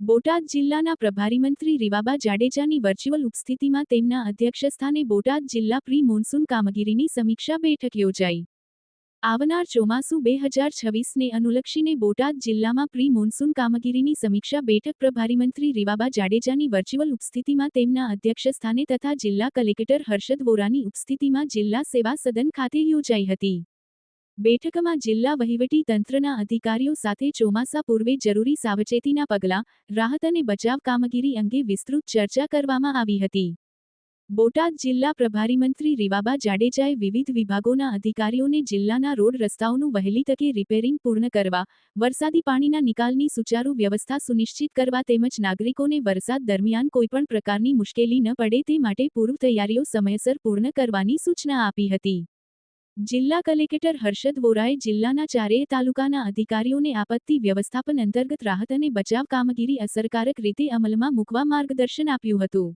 બોટાદ જિલ્લાના પ્રભારી મંત્રી રીવાબા જાડેજાની વર્ચ્યુઅલ ઉપસ્થિતિમાં તેમના અધ્યક્ષસ્થાને બોટાદ જિલ્લા પ્રી મોન્સૂન કામગીરીની સમીક્ષા બેઠક યોજાઈ. આવનાર ચોમાસું 2026ને અનુલક્ષીને બોટાદ જિલ્લામાં પ્રી મોન્સૂન કામગીરીની સમીક્ષા બેઠક પ્રભારી મંત્રી રીવાબા જાડેજાની વર્ચ્યુઅલ ઉપસ્થિતિમાં તેમના અધ્યક્ષસ્થાને તથા જિલ્લા કલેક્ટર હર્ષદ વોરાની ઉપસ્થિતિમાં જિલ્લા સેવા સદન ખાતે યોજાઈ હતી. બેઠકમાં જિલ્લા વહીવટી તંત્રના અધિકારીઓ સાથે ચોમાસા પૂર્વે જરૂરી સાવચેતીના પગલાં, રાહત અને બચાવ કામગીરી અંગે વિસ્તૃત ચર્ચા કરવામાં આવી હતી. બોટાદ જિલ્લા પ્રભારી મંત્રી રીવાબા જાડેજાએ વિવિધ વિભાગોના અધિકારીઓને જિલ્લાના રોડ રસ્તાઓનું વહેલી તકે રિપેરિંગ પૂર્ણ કરવા, વરસાદી પાણીના નિકાલની સુચારુ વ્યવસ્થા સુનિશ્ચિત કરવા તેમજ નાગરિકોને વરસાદ દરમિયાન કોઈપણ પ્રકારની મુશ્કેલી ન પડે તે માટે પૂર્વ તૈયારીઓ સમયસર પૂર્ણ કરવાની સૂચના આપી હતી. જિલ્લા કલેક્ટર હર્ષદ વોરાએ જિલ્લાના ચારેય તાલુકાના અધિકારીઓને આપત્તિ વ્યવસ્થાપન અંતર્ગત રાહત અને બચાવ કામગીરી અસરકારક રીતે અમલમાં મૂકવા માર્ગદર્શન આપ્યું હતું.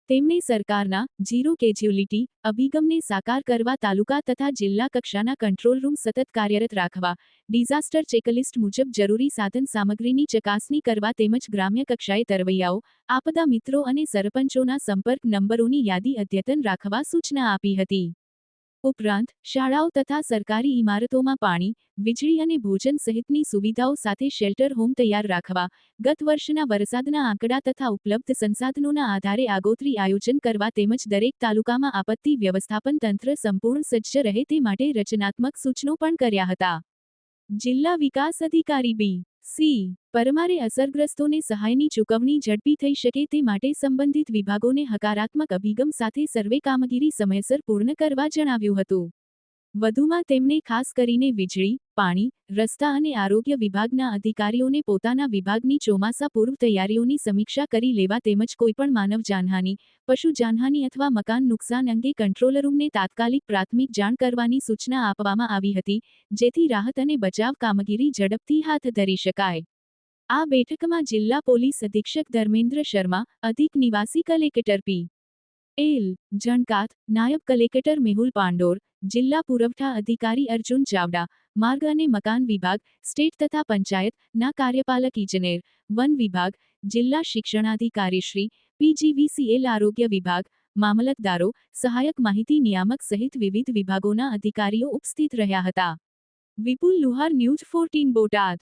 તેમણે સરકારના ઝીરો કેઝ્યુલિટી અભિગમને સાકાર કરવા તાલુકા તથા જિલ્લા કક્ષાના કંટ્રોલ રૂમ સતત કાર્યરત રાખવા, ડિઝાસ્ટર ચેકલિસ્ટ મુજબ જરૂરી સાધન સામગ્રીની ચકાસણી કરવા તેમજ ગ્રામ્ય કક્ષાએ તરવૈયાઓ, આપદા મિત્રો અને સરપંચોના સંપર્ક નંબરોની યાદી અદ્યતન રાખવા સૂચના આપી હતી. ઉપરાંત શાળાઓ તથા સરકારી ઇમારતોમાં પાણી, વીજળી અને ભોજન સહિતની સુવિધાઓ સાથે શેલ્ટર હોમ તૈયાર રાખવા, ગત વર્ષના વરસાદના આંકડા તથા ઉપલબ્ધ સંસાધનોના આધારે આગોતરી આયોજન કરવા તેમજ દરેક તાલુકામાં આપત્તિ વ્યવસ્થાપન તંત્ર સંપૂર્ણ સજ્જ રહે તે માટે રચનાત્મક સૂચનો પણ કર્યા હતા. જિલ્લા વિકાસ અધિકારી બી.સી. પરમારે અસરગ્રસ્તોને સહાયની ચૂકવણી ઝડપી થઈ શકે તે માટે સંબંધિત વિભાગોને હકારાત્મક અભિગમ સાથે સર્વે કામગીરી સમયસર પૂર્ણ કરવા જણાવ્યું હતું. વધુમાં તેમણે ખાસ કરીને વીજળી, પાણી, રસ્તા અને આરોગ્ય વિભાગના અધિકારીઓને પોતાના વિભાગની ચોમાસા પૂર્વ તૈયારીઓની સમીક્ષા કરી લેવા તેમજ કોઈપણ માનવ જાનહાનિ, પશુ જાનહાનિ અથવા મકાન નુકસાન અંગે કંટ્રોલ રૂમને તાત્કાલિક પ્રાથમિક જાણ કરવાની સૂચના આપવામાં આવી હતી, જેથી રાહત અને બચાવ કામગીરી ઝડપથી હાથ ધરી શકાય. આ બેઠકમાં જિલ્લા પોલીસ અધિક્ષક ધર્મેન્દ્ર શર્મા, અધિક નિવાસી કલેક્ટર પી.એલ. જણકાત, નાયબ કલેક્ટર મેહુલ પાંડોર, જિલ્લા પુરવઠા અધિકારી અર્જુન ચાવડા, માર્ગ અને મકાન વિભાગ, સ્ટેટ તથા પંચાયત ના કાર્યપાલક ઇજનેર, વન વિભાગ, જિલ્લા શિક્ષણાધિકારીશ્રી, પીજીવીસીએલ આરોગ્ય વિભાગ, મામલતદારો, સહાયક માહિતી નિયામક સહિત વિવિધ વિભાગોના અધિકારીઓ ઉપસ્થિત રહ્યા હતા. વિપુલ લુહાર, ન્યૂઝ 14 બોટાદ.